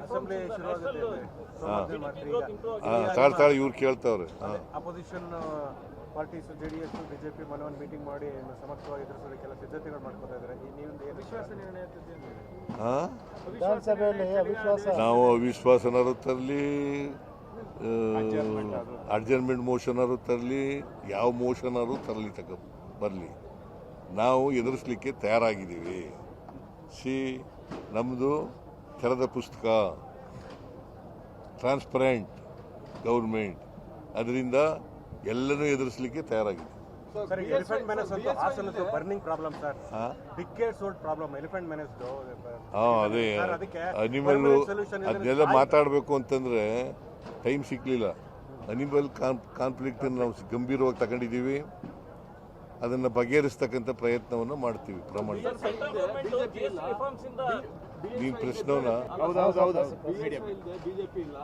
Assembly ತಾಳ್ತಾಳೆ ಇವ್ರು ಕೇಳ್ತಾವ್ರೆ. ಅಪೋಸಿಷನ್ ಪಾರ್ಟೀಸ್ ಜೆಡಿಎಸ್ ಬಿಜೆಪಿ ಮನವನ್ನು ಮೀಟಿಂಗ್ ಮಾಡಿ ಸಮರ್ಥವಾಗಿ ಎದುರಿಸೋದಕ್ಕೆಲ್ಲ ಸಿದ್ಧತೆಗಳು ಮಾಡ್ಕೊತಾ ಇದ್ದಾರೆ. ನೀವು ವಿಶ್ವಾಸ ನಿರ್ಣಯ ನಾವು ಅವಿಶ್ವಾಸನಾರು ತರಲಿ, ಅಡ್ಜರ್ಮೆಂಟ್ ಮೋಷನಾರು ತರಲಿ, ಯಾವ ಮೋಷನಾರು ತರಲಿ ಬರಲಿ, ನಾವು ಎದುರಿಸಲಿಕ್ಕೆ ತಯಾರಾಗಿದ್ದೀವಿ. ನಮ್ಮದು ತೆರೆದ ಪುಸ್ತಕ, ಟ್ರಾನ್ಸ್ಪರೆಂಟ್ ಗೌರ್ಮೆಂಟ್, ಅದರಿಂದ ಎಲ್ಲನೂ ಎದುರಿಸಲಿಕ್ಕೆ ತಯಾರಾಗಿದೆ. ಎಲಿಫೆಂಟ್ ಮೆನಸ್ ಅಂತೂ ಹಾಸನದ್ದು burning problem sir, decades old problem elephant menace. ಅದೇ ಅನಿಮಲ್ ಅದನ್ನೆಲ್ಲ ಮಾತಾಡಬೇಕು ಅಂತಂದ್ರೆ ಟೈಮ್ ಸಿಗ್ಲಿಲ್ಲ. ಅನಿಮಲ್ ಕಾನ್ಫ್ಲಿಕ್ಟ್ ನಾವು ಗಂಭೀರವಾಗಿ ತಗೊಂಡಿದ್ದೀವಿ, ಅದನ್ನು ಬಗೆಹರಿಸ್ತಕ್ಕಂಥ ಪ್ರಯತ್ನವನ್ನು ಮಾಡ್ತೀವಿ. ಪ್ರಮಾಣ ನೀವು ಪ್ರಶ್ನವನ್ನ ಬಿಜೆಪಿ ಇಲ್ಲ,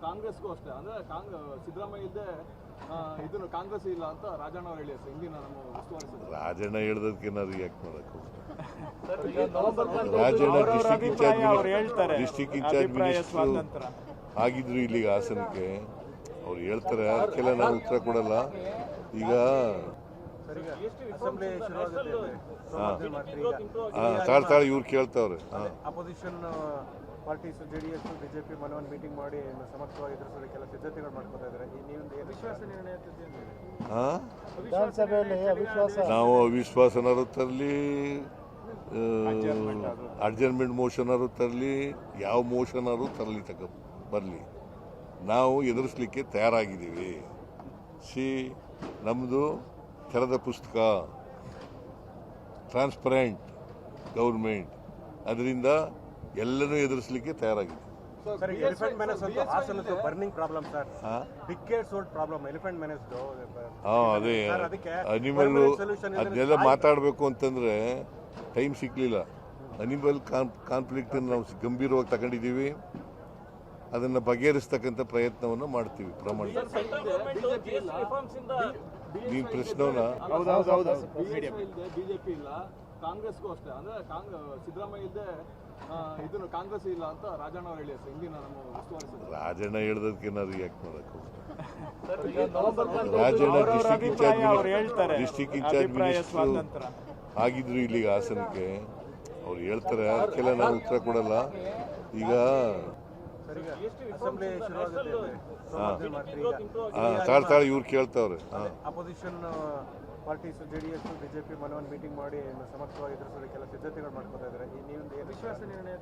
ಕಾಂಗ್ರೆಸ್ಗೂ ಅಷ್ಟೇ, ಅಂದ್ರೆ ಸಿದ್ದರಾಮಯ್ಯ ಇಲ್ಲದೆ ಇದನ್ನು ಕಾಂಗ್ರೆಸ್ ಇಲ್ಲ ಅಂತ ರಾಜಣ್ಣ ಅವರು ಹೇಳಿ ಹಿಂದಿನ ನಮ್ಮ ಉಸ್ತುವಾರಿ ರಾಜಣ್ಣ ಹೇಳ್ದಕ್ಕೆ ನಾವು ರಿಯಾಕ್ಟ್ ಮಾಡಬೇಕು. ರಾಜಣ್ಣ ಡಿಸ್ಟಿಕ್ ಇನ್ಚಾರ್ಜ್ ಮಿನಿಸ್ಟರ್ ಆಗಿದ್ರು ಇಲ್ಲಿಗೆ ಹಾಸನಕ್ಕೆ, ಅವ್ರು ಹೇಳ್ತಾರೆ, ಅದಕ್ಕೆಲ್ಲ ನಾನು ಉತ್ತರ ಕೊಡಲ್ಲ. ಈಗ ತಾಳ್ತಾಳೆ ಇವ್ರು ಕೇಳ್ತಾವ್ರೆ. ಅಪೋಸಿಷನ್ ಪಾರ್ಟೀಸ್ ಜೆಡಿಎಸ್ ಬಿಜೆಪಿ ಮನವನ್ನು ಮೀಟಿಂಗ್ ಮಾಡಿ ಸಮರ್ಥವಾಗಿ ಎದುರಿಸೋದಕ್ಕೆಲ್ಲ ಸಿದ್ಧತೆಗಳು ಮಾಡ್ಕೊತಾ ಇದ್ದಾರೆ. ನೀವು ವಿಶ್ವಾಸ ನಿರ್ಣಯ ನಾವು ಅವಿಶ್ವಾಸನಾರು ತರಲಿ, ಅಡ್ಜರ್ಮೆಂಟ್ ಮೋಷನಾರು ತರಲಿ, ಯಾವ ಮೋಷನಾರು ತರಲಿ ಬರಲಿ, ನಾವು ಎದುರಿಸಲಿಕ್ಕೆ ತಯಾರಾಗಿದ್ದೀವಿ. ನಮ್ಮದು ತೆರೆದ ಪುಸ್ತಕ, ಟ್ರಾನ್ಸ್ಪರೆಂಟ್ ಗೌರ್ಮೆಂಟ್, ಅದರಿಂದ ಎಲ್ಲನೂ ಎದುರಿಸಲಿಕ್ಕೆ ತಯಾರಾಗಿದೆ. ಎಲಿಫೆಂಟ್ ಮೆನಸ್ ಅಂತೂ ಹಾಸನದ್ದು burning problem sir, decades old problem elephant menace. ಅದೇ ಅನಿಮಲ್ ಅದನ್ನೆಲ್ಲ ಮಾತಾಡಬೇಕು ಅಂತಂದ್ರೆ ಟೈಮ್ ಸಿಗ್ಲಿಲ್ಲ. ಅನಿಮಲ್ ಕಾನ್ಫ್ಲಿಕ್ಟ್ ನಾವು ಗಂಭೀರವಾಗಿ ತಗೊಂಡಿದ್ದೀವಿ, ಅದನ್ನು ಬಗೆಹರಿಸ್ತಕ್ಕಂಥ ಪ್ರಯತ್ನವನ್ನು ಮಾಡ್ತೀವಿ. ಪ್ರಮಾಣ ನೀವು ಪ್ರಶ್ನವನ್ನ ಬಿಜೆಪಿ ಇಲ್ಲ, ಕಾಂಗ್ರೆಸ್ಗೂ ಅಷ್ಟೇ, ಅಂದ್ರೆ ಸಿದ್ದರಾಮಯ್ಯ ಇಲ್ಲದೆ ಇದನ್ನು ಕಾಂಗ್ರೆಸ್ ಇಲ್ಲ ಅಂತ ರಾಜಣ್ಣ ಅವರು ಹೇಳಿ ಹಿಂದಿನ ನಮ್ಮ ಉಸ್ತುವಾರಿ ರಾಜಣ್ಣ ಹೇಳ್ದಕ್ಕೆ ನಾವು ರಿಯಾಕ್ಟ್ ಮಾಡಬೇಕು. ರಾಜಣ್ಣ ಡಿಸ್ಟಿಕ್ ಇನ್ಚಾರ್ಜ್ ಮಿನಿಸ್ಟರ್ ಆಗಿದ್ರು ಇಲ್ಲಿಗೆ ಹಾಸನಕ್ಕೆ, ಅವ್ರು ಹೇಳ್ತಾರೆ, ಅದಕ್ಕೆಲ್ಲ ನಾನು ಉತ್ತರ ಕೊಡಲ್ಲ. ಈಗ ತಾಳ್ತಾಳೆ ಇವ್ರು ಕೇಳ್ತಾವ್ರೆ. ಅಪೋಸಿಷನ್ ಪಾರ್ಟೀಸ್ ಜೆಡಿಎಸ್ ಬಿಜೆಪಿ ಮನವನ್ನು ಮೀಟಿಂಗ್ ಮಾಡಿ ಸಮರ್ಥವಾಗಿ ಎದುರಿಸೋದಕ್ಕೆಲ್ಲ ಸಿದ್ಧತೆಗಳು ಮಾಡ್ಕೊತಾ ಇದ್ದಾರೆ. ನೀವು ವಿಶ್ವಾಸ ನಿರ್ಣಯ